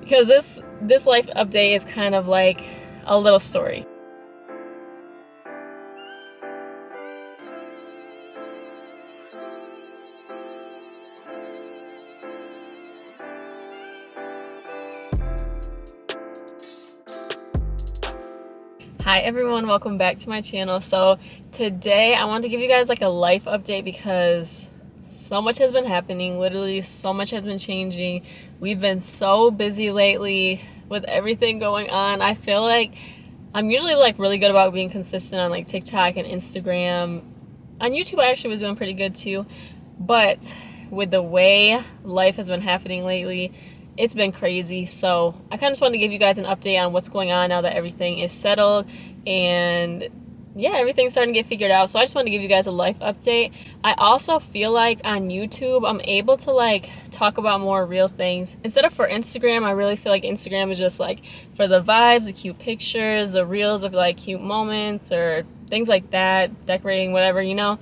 because this life update is kind of like a little story. Hi everyone, welcome back to my channel. So today I wanted to give you guys like a life update because so much has been happening. Literally so much has been changing. We've been so busy lately with everything going on. I feel like I'm usually like really good about being consistent on like TikTok and Instagram. On YouTube I actually was doing pretty good too, but with the way life has been happening lately, it's been crazy. So I kind of just wanted to give you guys an update on what's going on now that everything is settled and yeah, everything's starting to get figured out. So I just wanted to give you guys a life update. I also feel like on YouTube I'm able to like talk about more real things instead of for Instagram. I really feel like Instagram is just like for the vibes, the cute pictures, the reels of like cute moments or things like that, decorating, whatever, you know.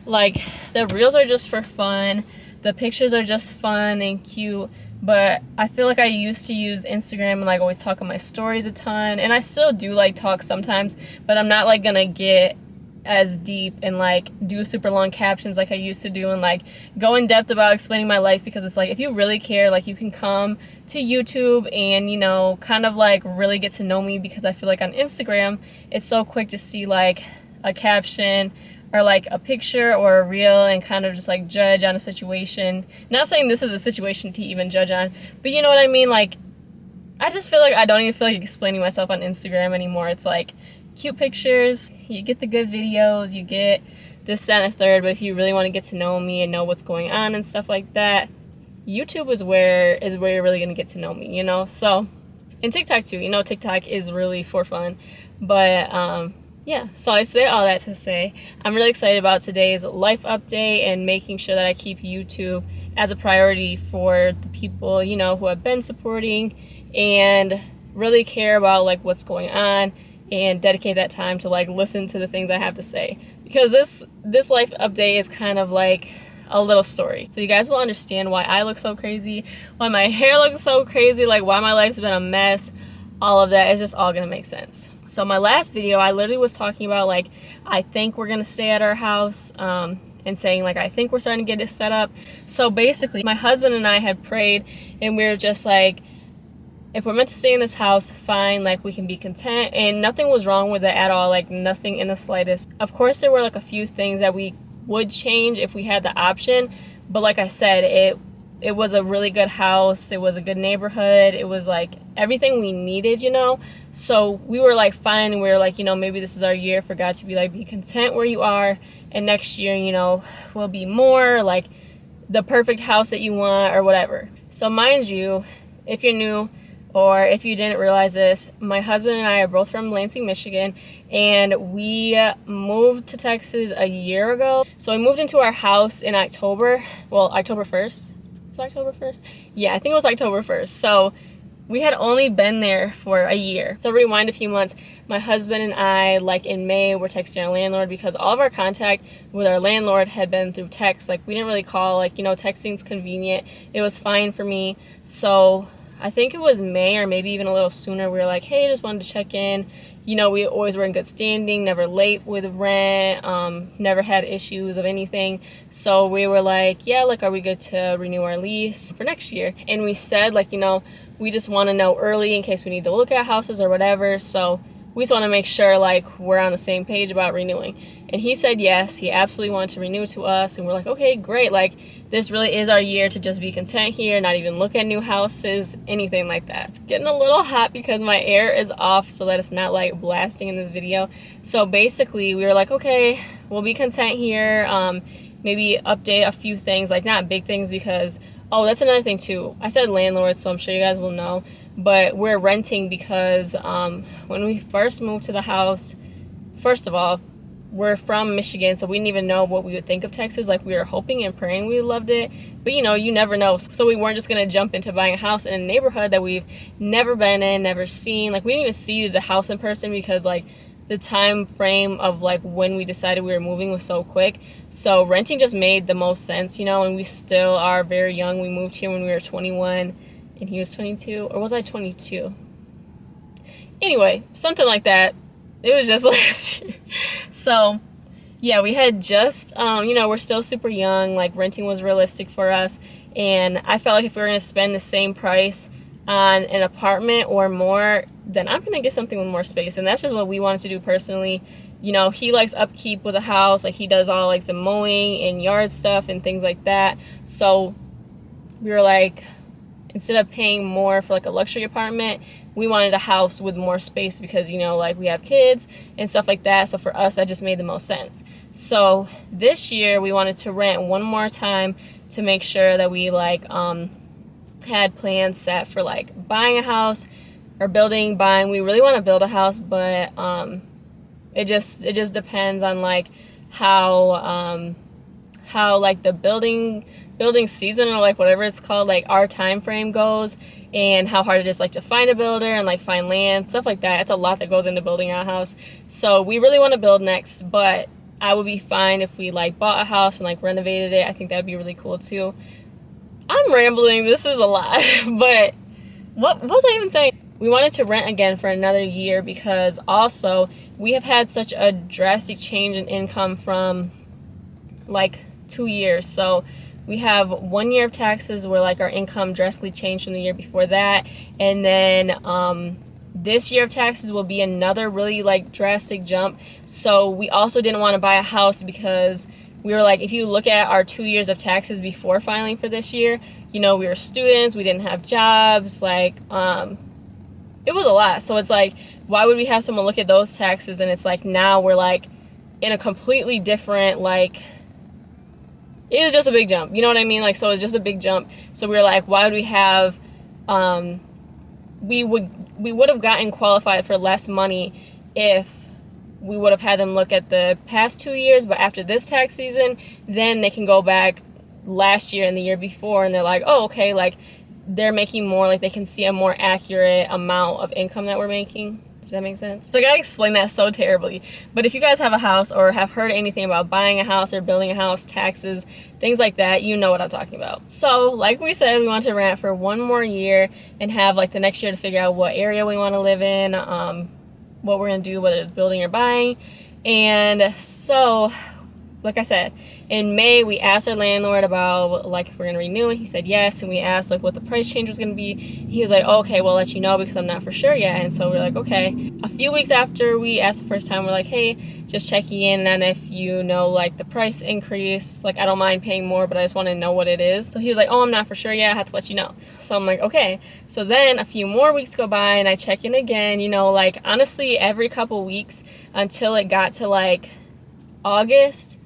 Like the reels are just for fun, the pictures are just fun and cute. But I feel like I used to use Instagram and like always talk on my stories a ton, and I still do like talk sometimes, but I'm not like gonna get as deep and like do super long captions like I used to do and like go in depth about explaining my life, because it's like if you really care, like you can come to YouTube and, you know, kind of like really get to know me, because I feel like on Instagram it's so quick to see like a caption or like a picture or a reel and kind of just like judge on a situation. Not saying this is a situation to even judge on, but you know what I mean? Like, I just feel like I don't even feel like explaining myself on Instagram anymore. It's like cute pictures, you get the good videos, you get this, that, and a third, but if you really want to get to know me and know what's going on and stuff like that, YouTube is where you're really gonna get to know me, you know? So, and TikTok too, you know, TikTok is really for fun, but yeah, so I say all that to say I'm really excited about today's life update and making sure that I keep YouTube as a priority for the people, you know, who have been supporting and really care about like what's going on and dedicate that time to like listen to the things I have to say, because this life update is kind of like a little story. So you guys will understand why I look so crazy, why my hair looks so crazy, like why my life's been a mess. All of that is just all gonna make sense. So my last video, I literally was talking about like, I think we're gonna stay at our house, and saying like, I think we're starting to get it set up. So basically my husband and I had prayed and we were just like, if we're meant to stay in this house, fine, like we can be content, and nothing was wrong with it at all, like nothing in the slightest. Of course there were like a few things that we would change if we had the option, but like I said, it was a really good house, it was a good neighborhood, it was like everything we needed, you know. So we were like fine, and we were like, you know, maybe this is our year for God to be like, be content where you are, and next year, you know, will be more like the perfect house that you want or whatever. So mind you, if you're new or if you didn't realize this, my husband and I are both from Lansing, Michigan, and we moved to Texas a year ago. So we moved into our house in October, well, October 1st. Was it October 1st? Yeah, I think it was October 1st. So we had only been there for a year. So rewind a few months, my husband and I, like in May, were texting our landlord because all of our contact with our landlord had been through text. Like we didn't really call, like, you know, texting's convenient. It was fine for me. So I think it was May or maybe even a little sooner. We were like, hey, just wanted to check in. You know, we always were in good standing, never late with rent, never had issues of anything. So we were like, yeah, like, are we good to renew our lease for next year? And we said, like, you know, we just want to know early in case we need to look at houses or whatever. So we just want to make sure, like, we're on the same page about renewing. And he said yes, he absolutely wanted to renew to us. And we're like, okay, great. Like, this really is our year to just be content here, not even look at new houses, anything like that. It's getting a little hot because my air is off so that it's not like blasting in this video. So basically we were like, okay, we'll be content here. Maybe update a few things, like not big things, because, oh, that's another thing too. I said landlord, so I'm sure you guys will know, but we're renting because when we first moved to the house, first of all, we're from Michigan, so we didn't even know what we would think of Texas. Like, we were hoping and praying we loved it, but you know, you never know. So we weren't just gonna jump into buying a house in a neighborhood that we've never been in, never seen. Like, we didn't even see the house in person because like the time frame of like when we decided we were moving was so quick. So renting just made the most sense, you know, and we still are very young. We moved here when we were 21, and he was 22, or was I 22? Anyway, something like that. It was just last year. So yeah, we had just, we're still super young, like renting was realistic for us. And I felt like if we were going to spend the same price on an apartment or more, then I'm going to get something with more space. And that's just what we wanted to do personally. He likes upkeep with a house. Like, he does all like the mowing and yard stuff and things like that. So we were like, instead of paying more for like a luxury apartment, we wanted a house with more space because, like we have kids and stuff like that. So for us, that just made the most sense. So this year we wanted to rent one more time to make sure that we like had plans set for like buying a house or buying. We really want to build a house, but it just depends on like how like the building season, or like whatever it's called, like our time frame goes, and how hard it is like to find a builder and like find land, stuff like that. It's a lot that goes into building a house. So we really want to build next, but I would be fine if we like bought a house and like renovated it. I think that would be really cool too. I'm rambling, this is a lot. But what was I even saying? We wanted to rent again for another year because also we have had such a drastic change in income from like 2 years. So we have 1 year of taxes where like our income drastically changed from the year before that, and then this year of taxes will be another really like drastic jump. So we also didn't want to buy a house because we were like, if you look at our 2 years of taxes before filing for this year, we were students, we didn't have jobs, like it was a lot. So it's like, why would we have someone look at those taxes? And it's like, now we're like in a completely different, like, it was just a big jump. You know what I mean? Like, so it was just a big jump. So we were like, why would we have, we would have gotten qualified for less money if we would have had them look at the past 2 years, but after this tax season, then they can go back last year and the year before, and they're like, oh, okay, like, they're making more, like, they can see a more accurate amount of income that we're making. Does that make sense? Like, I explained that so terribly. But if you guys have a house or have heard anything about buying a house or building a house, taxes, things like that, you know what I'm talking about. So, like we said, we want to rent for 1 more year and have, like, the next year to figure out what area we want to live in, what we're going to do, whether it's building or buying. And so, like I said, in May, we asked our landlord about, like, if we're going to renew, and he said yes, and we asked, like, what the price change was going to be. He was like, oh, okay, well, I'll let you know because I'm not for sure yet. And so we're like, okay. A few weeks after we asked the first time, we're like, hey, just checking in, and if like, the price increase, like, I don't mind paying more, but I just want to know what it is. So he was like, oh, I'm not for sure yet, I have to let you know. So I'm like, okay. So then a few more weeks go by, and I check in again, like, honestly, every couple weeks until it got to, like, August.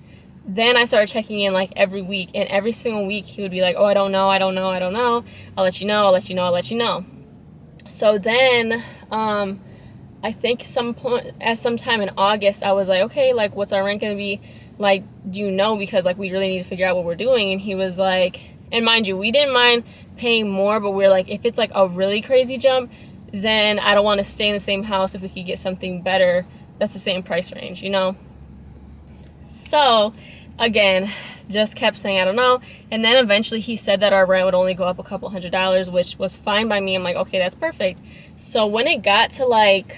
Then I started checking in like every week, and every single week he would be like, oh, I don't know. I'll let you know. So then, I think at some time in August, I was like, okay, like, what's our rent going to be? Like, do you know? Because like, we really need to figure out what we're doing. And he was like, and mind you, we didn't mind paying more, but we're like, if it's like a really crazy jump, then I don't want to stay in the same house if we could get something better that's the same price range, So, again, just kept saying, I don't know. And then eventually he said that our rent would only go up a couple $100s, which was fine by me. I'm like, okay, that's perfect. So when it got to like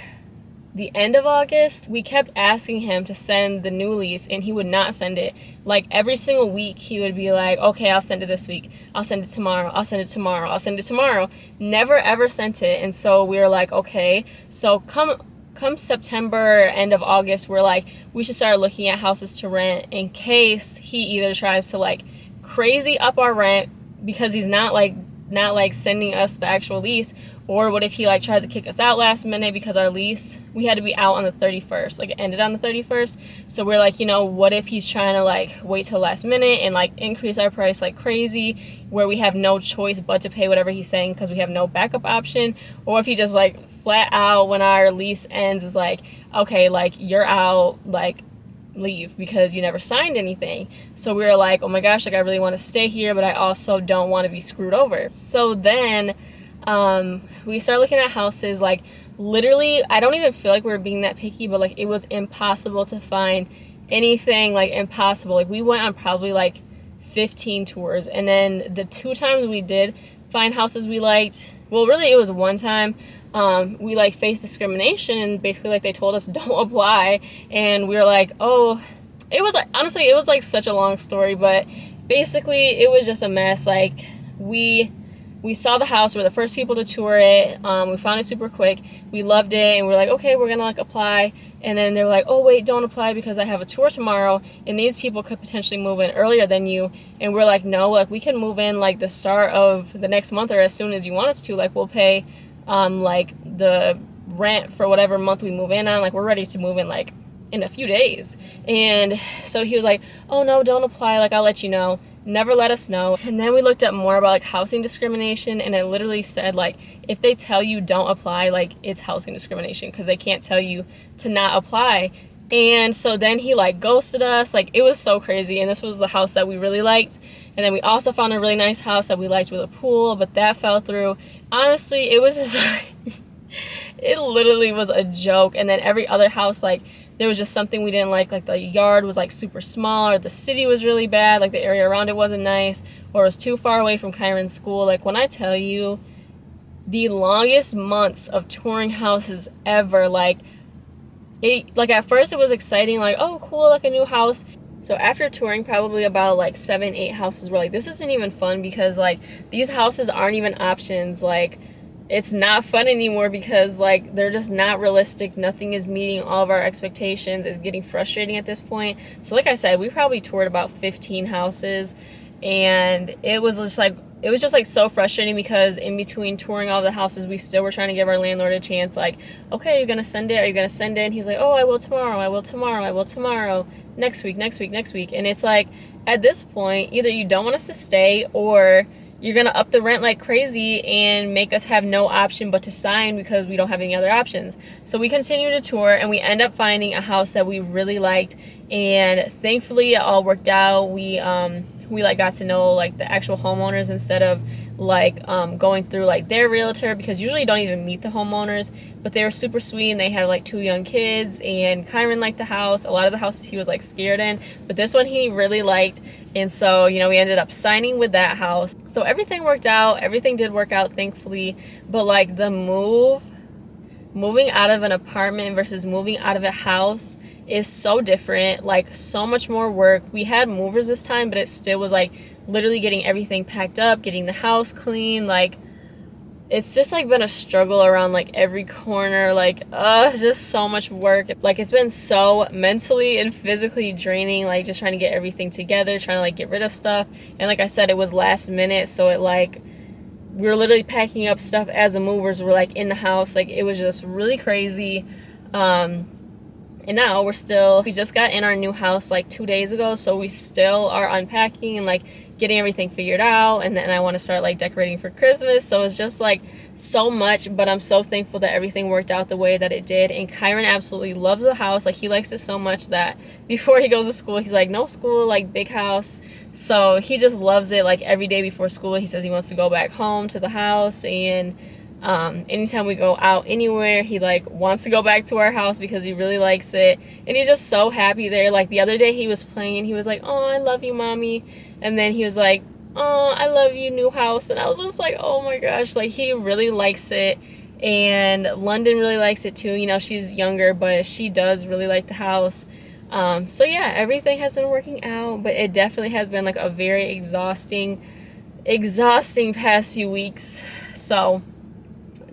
the end of August, we kept asking him to send the new lease, and he would not send it. Like, every single week he would be like, okay, I'll send it this week. I'll send it tomorrow. I'll send it tomorrow. I'll send it tomorrow. Never ever sent it. And so we were like, okay, so come September, end of August, we're like, we should start looking at houses to rent in case he either tries to like crazy up our rent because he's not sending us the actual lease, or what if he like tries to kick us out last minute because our lease, we had to be out on the 31st, like it ended on the 31st. So we're like, what if he's trying to like wait till last minute and like increase our price like crazy, where we have no choice but to pay whatever he's saying because we have no backup option, or if he just like flat out when our lease ends is like, okay, like you're out, like leave because you never signed anything. So we were like, oh my gosh, like I really want to stay here, but I also don't want to be screwed over. So then we started looking at houses. Like, literally, I don't even feel like we were being that picky, but like it was impossible to find anything, like impossible. Like, we went on probably like 15 tours, and then the 2 times we did find houses we liked. Well, really, it was one time we like faced discrimination, and basically like they told us don't apply, and we were like, oh, it was like, honestly, it was like such a long story, but basically it was just a mess. Like we saw the house, we were the first people to tour it. We found it super quick. We loved it, and we were like, okay, we're gonna like apply. And then they were like, oh wait, don't apply because I have a tour tomorrow, and these people could potentially move in earlier than you. And we're like, no, like we can move in like the start of the next month or as soon as you want us to. Like we'll pay like the rent for whatever month we move in on. Like we're ready to move in like in a few days. And so he was like, oh no, don't apply, like I'll let you know. Never let us know. And then we looked up more about like housing discrimination, and it literally said like if they tell you don't apply, like it's housing discrimination because they can't tell you to not apply. And so then he like ghosted us. Like it was so crazy. And this was the house that we really liked. And then we also found a really nice house that we liked with a pool, but that fell through. Honestly, it was just like it literally was a joke. And then every other house, like there was just something we didn't like the yard was like super small, or the city was really bad, like the area around it wasn't nice, or it was too far away from Kyron's school. Like when I tell you the longest months of touring houses ever, like at first it was exciting, like oh cool, like a new house. So after touring probably about like 7-8 houses, we're like, this isn't even fun because like these houses aren't even options. Like it's not fun anymore because like they're just not realistic. Nothing is meeting all of our expectations. It's getting frustrating at this point. So like I said, we probably toured about 15 houses, and it was just like so frustrating because in between touring all the houses, we still were trying to give our landlord a chance. Like, okay, are you gonna send it? Are you gonna send it? And he's like, oh, I will tomorrow. I will tomorrow. I will tomorrow. Next week. And it's like at this point, either you don't want us to stay, or you're gonna up the rent like crazy and make us have no option but to sign because we don't have any other options. So we continue to tour, and we end up finding a house that we really liked, and thankfully it all worked out. We like got to know like the actual homeowners instead of like going through like their realtor, because usually you don't even meet the homeowners. But they were super sweet, and they had like 2 young kids, and Kyron liked the house. A lot of the houses he was like scared in, but this one he really liked. And so, you know, we ended up signing with that house. So everything worked out. Everything did work out, thankfully. But like the moving out of an apartment versus moving out of a house is so different, like so much more work. We had movers this time, but it still was like literally getting everything packed up, getting the house clean. Like it's just like been a struggle around like every corner. Like just so much work. Like it's been so mentally and physically draining, like just trying to get everything together, trying to like get rid of stuff. And like I said, it was last minute, so it like we were literally packing up stuff as the movers were like in the house. Like it was just really crazy. And now we just got in our new house like 2 days ago, so we still are unpacking and like getting everything figured out. And then I want to start like decorating for Christmas. So it's just like so much, but I'm so thankful that everything worked out the way that it did. And Kyron absolutely loves the house. Like he likes it so much that before he goes to school, he's like, no school, like big house. So he just loves it. Like every day before school, he says he wants to go back home to the house. And anytime we go out anywhere, he like wants to go back to our house because he really likes it, and he's just so happy there. Like the other day he was playing, he was like, oh, I love you, mommy. And then he was like, oh, I love you, new house. And I was just like, oh my gosh, like he really likes it. And London really likes it too. You know, she's younger, but she does really like the house. So yeah, everything has been working out, but it definitely has been like a very exhausting past few weeks. So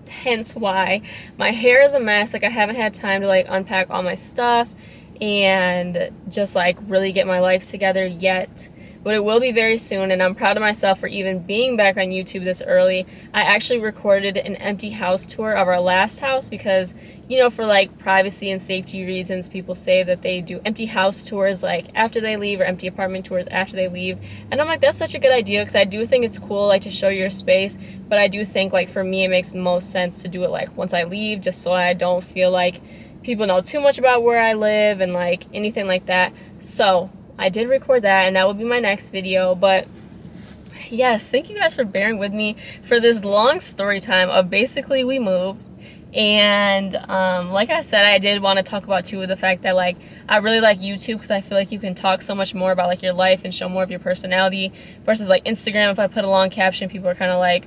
hence why my hair is a mess. Like I haven't had time to like unpack all my stuff and just like really get my life together yet, but it will be very soon. And I'm proud of myself for even being back on YouTube this early. I actually recorded an empty house tour of our last house because, you know, for like privacy and safety reasons, people say that they do empty house tours like after they leave, or empty apartment tours after they leave. And I'm like, that's such a good idea, because I do think it's cool like to show your space, but I do think like for me it makes most sense to do it like once I leave, just so I don't feel like people know too much about where I live and like anything like that. So I did record that, and that will be my next video. But yes, thank you guys for bearing with me for this long story time of basically we moved. And like I said, I did want to talk about too the fact that like I really like YouTube, because I feel like you can talk so much more about like your life and show more of your personality versus like Instagram. If I put a long caption, people are kind of like,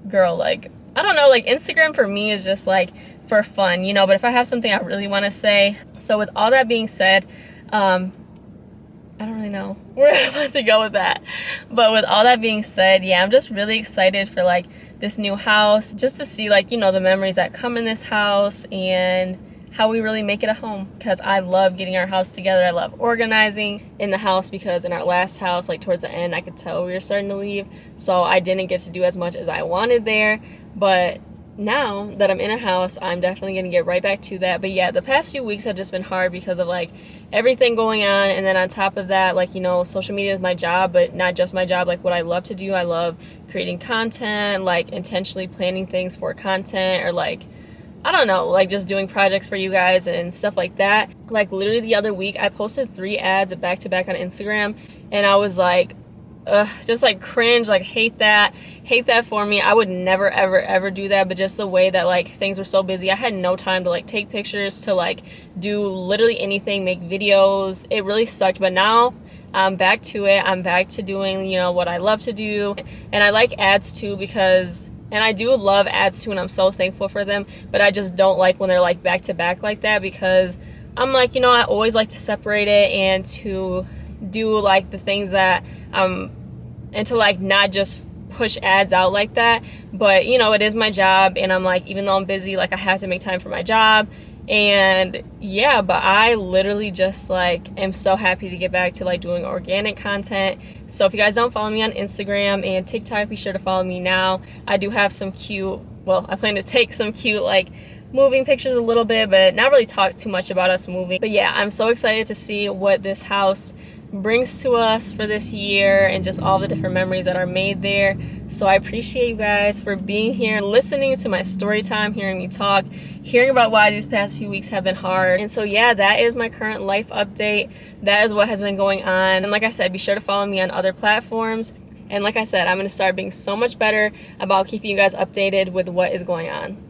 girl, like, I don't know, like Instagram for me is just like for fun, you know, but if I have something I really want to say. So with all that being said, I don't really know where I want to go with that. But with all that being said, yeah, I'm just really excited for like this new house, just to see like, you know, the memories that come in this house and how we really make it a home, because I love getting our house together. I love organizing in the house, because in our last house, like towards the end, I could tell we were starting to leave. So I didn't get to do as much as I wanted there. But now that I'm in a house, I'm definitely going to get right back to that. But yeah, the past few weeks have just been hard because of like everything going on. And then on top of that, like, you know, social media is my job, but not just my job. Like what I love to do, I love creating content, like intentionally planning things for content, or like, I don't know, like just doing projects for you guys and stuff like that. Like literally the other week, I posted 3 ads back to back on Instagram, and I was like, just like cringe, like hate that for me. I would never ever do that, but just the way that like things were so busy, I had no time to like take pictures, to like do literally anything, make videos. It really sucked, but now I'm back to it. I'm back to doing, you know, what I love to do. And I like ads too, because, and I do love ads too, and I'm so thankful for them, but I just don't like when they're like back to back like that, because I'm like, you know, I always like to separate it and to do like the things that and to like not just push ads out like that. But you know, it is my job, and I'm like, even though I'm busy, like I have to make time for my job. And yeah, but I literally just like am so happy to get back to like doing organic content. So if you guys don't follow me on Instagram and TikTok, be sure to follow me now. I do have some cute, well, I plan to take some cute like moving pictures a little bit, but not really talk too much about us moving. But yeah, I'm so excited to see what this house brings to us for this year, and just all the different memories that are made there. So I appreciate you guys for being here and listening to my story time, hearing me talk, hearing about why these past few weeks have been hard. And so yeah, that is my current life update. That is what has been going on. And like I said, be sure to follow me on other platforms. And like I said, I'm going to start being so much better about keeping you guys updated with what is going on.